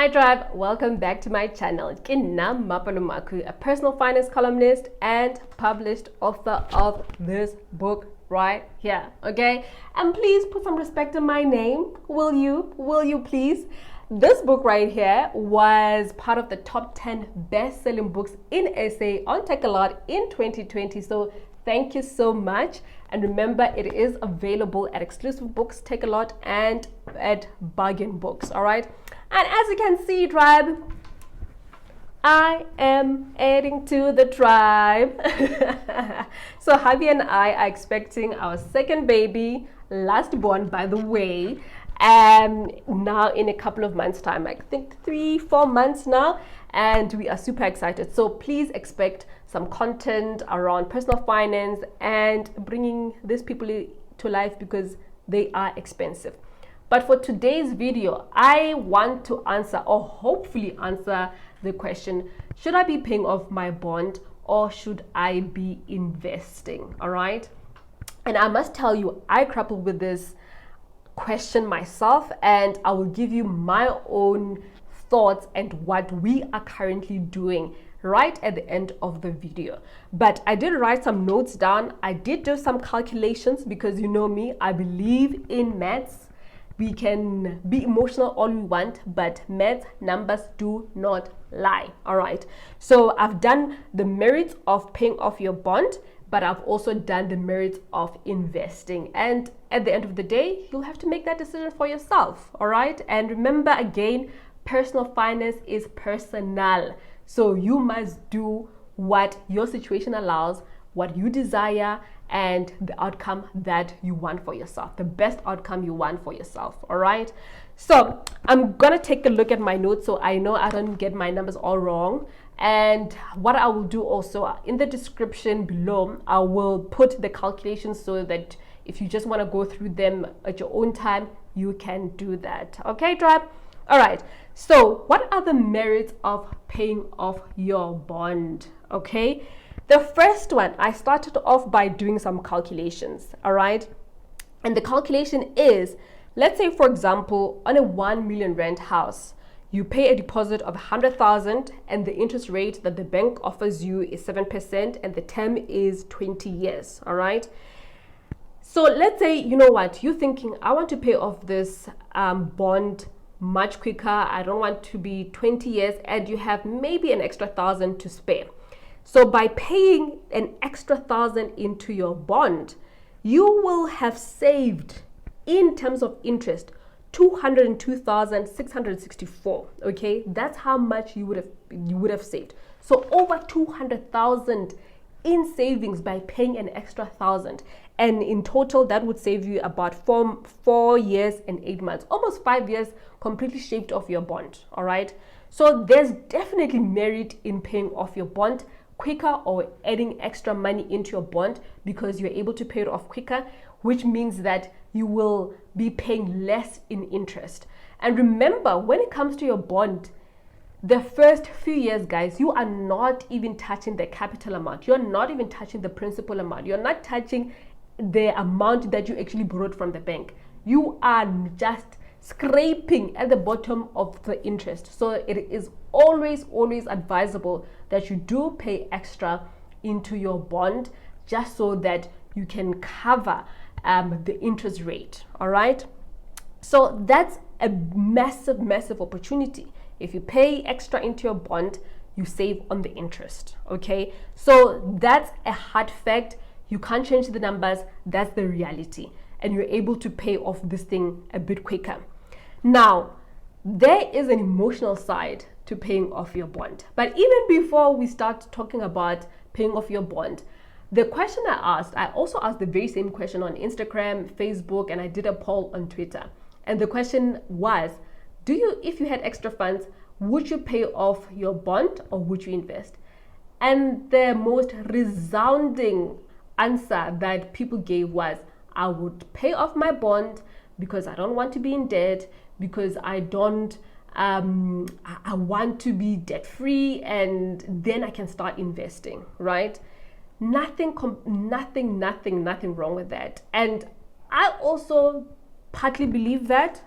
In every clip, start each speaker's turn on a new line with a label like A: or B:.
A: Hi Tribe, welcome back to my channel. Ke nna Mapalomaku, a personal finance columnist and published author of this book right here, okay? And please put some respect in my name, will you? Will you please? This book right here was part of the top 10 best-selling books in SA on Takealot in 2020. So thank you so much. And remember, it is available at Exclusive Books, Takealot, and at Bargain Books, all right? And as you can see, Tribe, I am adding to the tribe. So Javi and I are expecting our second baby, last born, by the way, now in a couple of months' time, I think 3-4 months now, and we are super excited. So please expect some content around personal finance and bringing these people to life because they are expensive. But for today's video, I want to answer, or hopefully answer, the question, should I be paying off my bond or should I be investing? All right. And I must tell you, I grappled with this question myself, and I will give you my own thoughts and what we are currently doing right at the end of the video. But I did write some notes down. I did do some calculations because you know me, I believe in maths. We can be emotional all we want, but math numbers do not lie. All right. So I've done the merits of paying off your bond, but I've also done the merits of investing. And at the end of the day, you'll have to make that decision for yourself. All right. And remember, again, personal finance is personal. So you must do what your situation allows, what you desire, and the outcome that you want for yourself, the best outcome you want for yourself. All right. So I'm gonna take a look at my notes so I know I don't get my numbers all wrong. And what I will do also in the description below, I will put the calculations so that if you just want to go through them at your own time, you can do that. Okay, Tribe? All right. So what are the merits of paying off your bond? Okay. The first one, I started off by doing some calculations, all right? And the calculation is, let's say, for example, on a 1 million rand house, you pay a deposit of 100,000 and the interest rate that the bank offers you is 7% and the term is 20 years, all right? So let's say, you know what, you're thinking, I want to pay off this bond much quicker. I don't want to be 20 years, and you have maybe an extra 1,000 to spare. So by paying an extra 1,000 into your bond, you will have saved, in terms of interest, 202,664. Okay, that's how much you would have saved. So over 200,000 in savings by paying an extra 1,000, and in total that would save you about 4 years and 8 months, almost 5 years, completely shaved off your bond. All right. So there's definitely merit in paying off your bond quicker or adding extra money into your bond because you're able to pay it off quicker, which means that you will be paying less in interest. And remember, when it comes to your bond, the first few years, guys, you are not even touching the capital amount. You're not even touching the principal amount. You're not touching the amount that you actually borrowed from the bank. You are just scraping at the bottom of the interest. So it is always advisable that you do pay extra into your bond just so that you can cover the interest rate. All right. So that's a massive opportunity. If you pay extra into your bond, you save on the interest. Okay. So that's a hard fact. You can't change the numbers. That's the reality. And you're able to pay off this thing a bit quicker. Now, there is an emotional side to paying off your bond. But even before we start talking about paying off your bond, the question I also asked the very same question on Instagram, Facebook, and I did a poll on Twitter. And the question was, if you had extra funds, would you pay off your bond or would you invest? And the most resounding answer that people gave was, I would pay off my bond because I don't want to be in debt, because I want to be debt free, and then I can start investing, right? Nothing wrong with that. And I also partly believe that.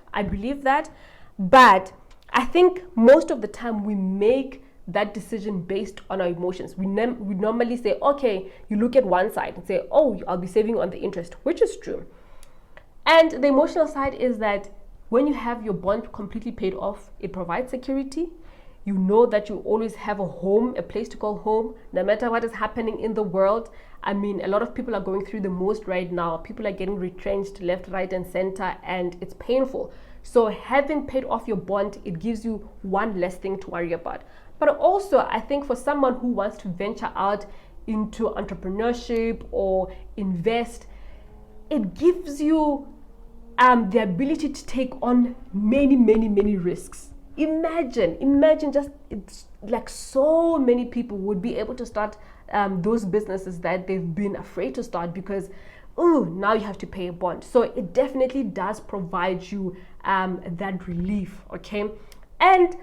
A: But I think most of the time we make that decision based on our emotions. We normally say, okay, you look at one side and say, oh, I'll be saving on the interest, which is true. And the emotional side is that when you have your bond completely paid off, it provides security. You know that you always have a home, a place to call home, no matter what is happening in the world. I mean, a lot of people are going through the most right now. People are getting retrenched left, right, and center, and it's painful. So having paid off your bond, it gives you one less thing to worry about. But also, I think for someone who wants to venture out into entrepreneurship or invest, it gives you the ability to take on many risks. Imagine just, it's like so many people would be able to start those businesses that they've been afraid to start because, oh, now you have to pay a bond. So it definitely does provide you that relief, okay? And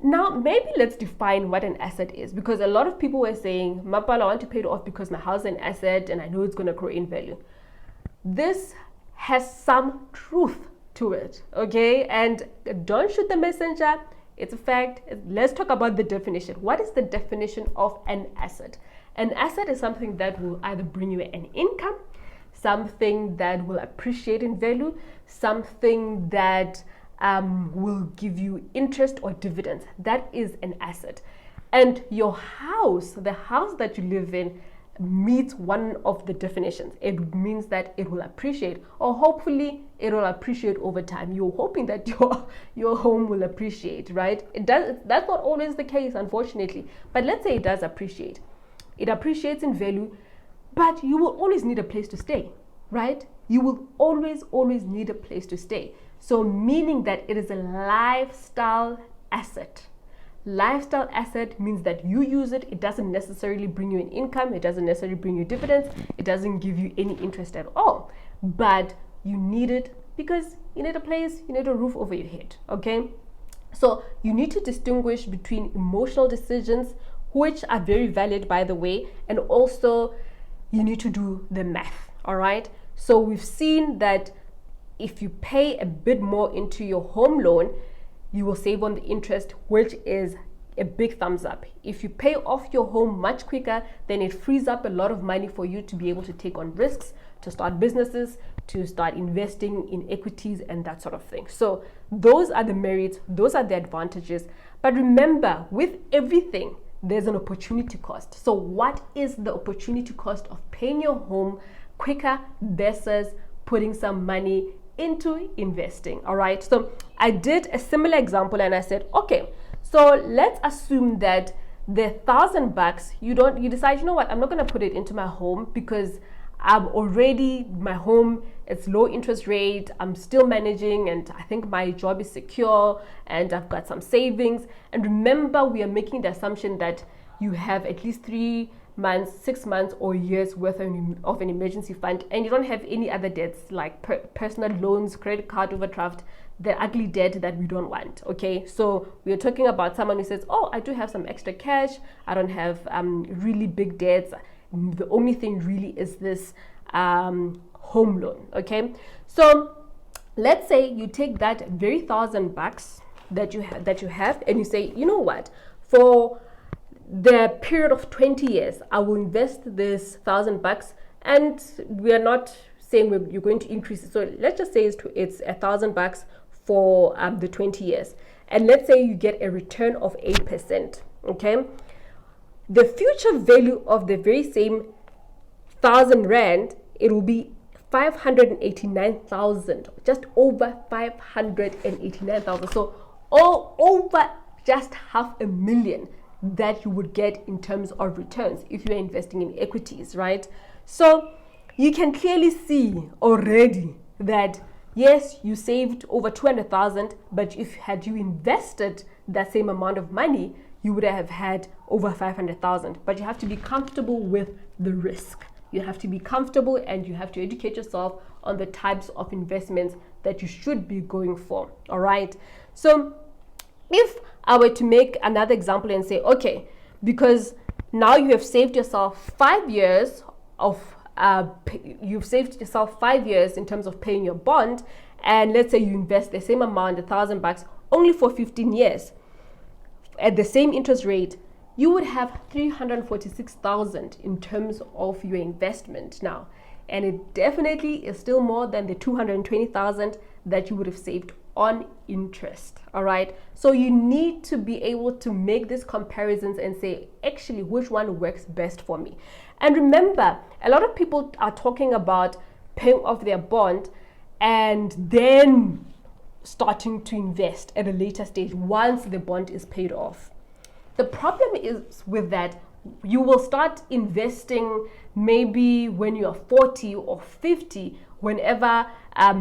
A: now maybe let's define what an asset is, because a lot of people were saying, Mapala, I want to pay it off because my house is an asset and I know it's going to grow in value. This has some truth to it, okay? And don't shoot the messenger. It's a fact. Let's talk about the definition. What is the definition of an asset? An asset is something that will either bring you an income, something that will appreciate in value, something that will give you interest or dividends. That is an asset. And your house, the house that you live in, meets one of the definitions. It means that it will appreciate, or hopefully it will appreciate over time. You're hoping that your home will appreciate, right? That's not always the case, unfortunately, but let's say it does appreciate. It appreciates in value, but you will always need a place to stay, right? You will always need a place to stay. So meaning that it is a lifestyle asset. Lifestyle asset means that you use it. It doesn't necessarily bring you an income. It doesn't necessarily bring you dividends. It doesn't give you any interest at all. But you need it because you need a place, you need a roof over your head, okay? So you need to distinguish between emotional decisions, which are very valid, by the way, and also you need to do the math, all right? So we've seen that if you pay a bit more into your home loan, you will save on the interest, which is a big thumbs up. If you pay off your home much quicker, then it frees up a lot of money for you to be able to take on risks, to start businesses, to start investing in equities and that sort of thing. So those are the merits, those are the advantages. But remember, with everything, there's an opportunity cost. So what is the opportunity cost of paying your home quicker versus putting some money into investing? All right, so I did a similar example and I said, okay, so let's assume that the $1,000 you decide, you know what, I'm not going to put it into my home because I'm already, my home, it's low interest rate, I'm still managing, and I think my job is secure and I've got some savings. And remember, we are making the assumption that you have at least 3 months, 6 months, or years worth of an emergency fund, and you don't have any other debts like personal loans, credit card overdraft, the ugly debt that we don't want, okay? So we are talking about someone who says, oh, I do have some extra cash, I don't have really big debts, the only thing really is this home loan, okay? So let's say you take that very $1,000 that you have and you say, you know what, for the period of 20 years, I will invest this $1,000, and we are not saying you're going to increase it. So let's just say it's $1,000 for the 20 years. And let's say you get a return of 8%, okay? The future value of the very same 1,000 Rand, it will be 589,000, just over 589,000. So all over just 500,000 that you would get in terms of returns if you are investing in equities, right? So you can clearly see already that yes, you saved over 200,000, but if had you invested that same amount of money, you would have had over 500,000. But you have to be comfortable with the risk. You have to be comfortable and you have to educate yourself on the types of investments that you should be going for, all right? So if I were to make another example and say, okay, because now you have saved yourself 5 years of, you've saved yourself 5 years in terms of paying your bond, and let's say you invest the same amount, $1,000 only for 15 years, at the same interest rate, you would have 346,000 in terms of your investment now. And it definitely is still more than the 220,000 that you would have saved on interest. All right. So you need to be able to make these comparisons and say, actually, which one works best for me? And remember, a lot of people are talking about paying off their bond and then starting to invest at a later stage once the bond is paid off. The problem is with that, you will start investing maybe when you are 40 or 50, whenever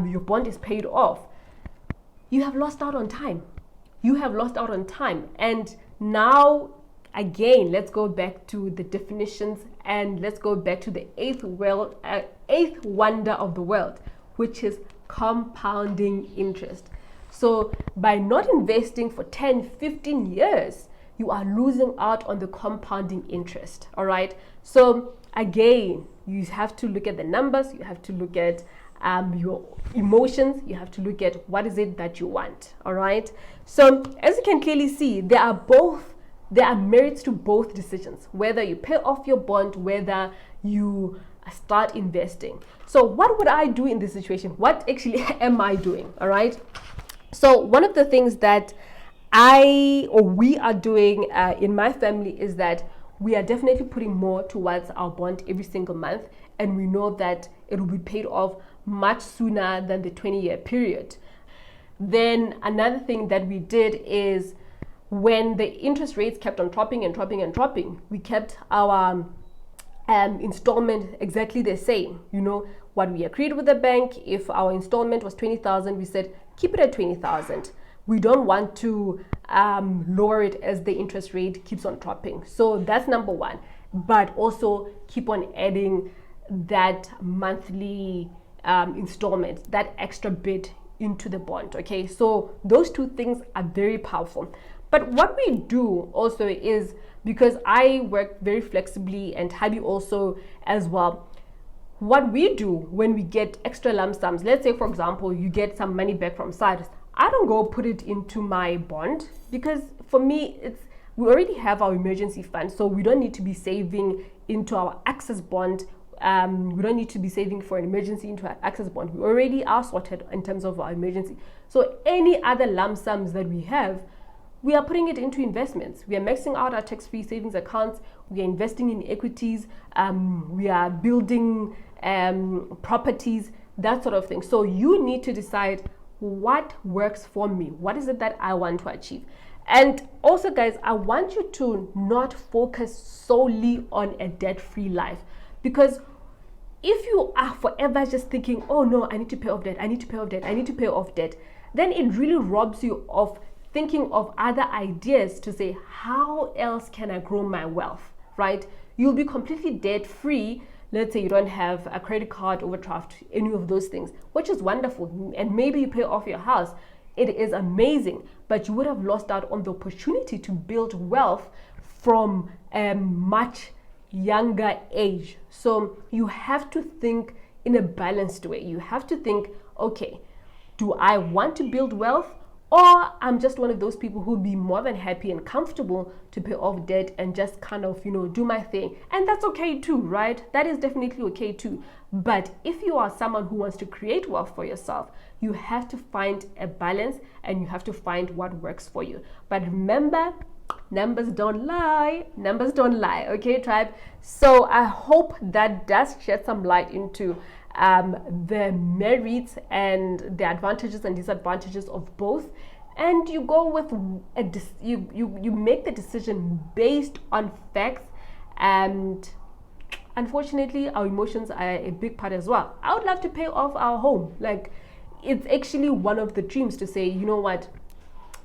A: your bond is paid off. You have lost out on time. You have lost out on time. And now, again, let's go back to the definitions and let's go back to the eighth wonder of the world, which is compounding interest. So by not investing for 10, 15 years, you are losing out on the compounding interest. All right. So again, you have to look at the numbers. You have to look at your emotions. You have to look at what is it that you want. All right. So as you can clearly see, there are merits to both decisions, whether you pay off your bond, whether you start investing. So what would I do in this situation? What actually am I doing? All right. So one of the things that we are doing in my family is that we are definitely putting more towards our bond every single month, and we know that it will be paid off much sooner than the 20-year period. Then another thing that we did is, when the interest rates kept on dropping and dropping and dropping, we kept our installment exactly the same. You know what we agreed with the bank. If our installment was 20,000, we said keep it at 20,000. We don't want to lower it as the interest rate keeps on dropping. So that's number one. But also keep on adding that monthly installment, that extra bit into the bond. Okay, so those two things are very powerful. But what we do also is, because I work very flexibly and Habi also as well, what we do when we get extra lump sums, let's say for example you get some money back from SARS, I don't go put it into my bond, because for me we already have our emergency fund, so we don't need to be saving into our access bond. We don't need to be saving for an emergency into our access bond. We already are sorted in terms of our emergency. So any other lump sums that we have, we are putting it into investments. We are maxing out our tax-free savings accounts. We are investing in equities. We are building properties, that sort of thing. So you need to decide what works for me. What is it that I want to achieve? And also, guys, I want you to not focus solely on a debt-free life, because if you are forever just thinking, oh no, I need to pay off debt, I need to pay off debt, I need to pay off debt, then it really robs you of thinking of other ideas to say, how else can I grow my wealth, right? You'll be completely debt free. Let's say you don't have a credit card, overdraft, any of those things, which is wonderful. And maybe you pay off your house. It is amazing, but you would have lost out on the opportunity to build wealth from a much younger age. So you have to think in a balanced way. You have to think, okay, do I want to build wealth? Or I'm just one of those people who'll be more than happy and comfortable to pay off debt and just kind of, do my thing. And that's okay too, right? That is definitely okay too. But if you are someone who wants to create wealth for yourself, you have to find a balance and you have to find what works for you. But remember, numbers don't lie. Numbers don't lie. Okay, tribe? So I hope that does shed some light into the merits and the advantages and disadvantages of both, and you go with you make the decision based on facts. And unfortunately, our emotions are a big part as well. I would love to pay off our home. Like, it's actually one of the dreams to say, you know what,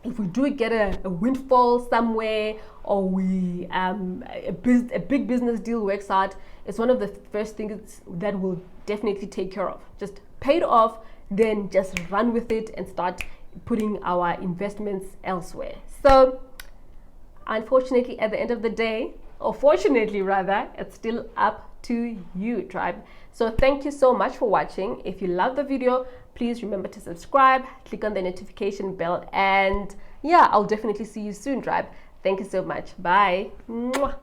A: if we do get a windfall somewhere, or we a big business deal works out, it's one of the first things that we'll definitely take care of. Just pay it off, then just run with it and start putting our investments elsewhere. So unfortunately, at the end of the day, or fortunately rather, it's still up to you, tribe. So thank you so much for watching. If you love the video, please remember to subscribe, click on the notification bell, and yeah, I'll definitely see you soon, tribe. Thank you so much. Bye. Mwah.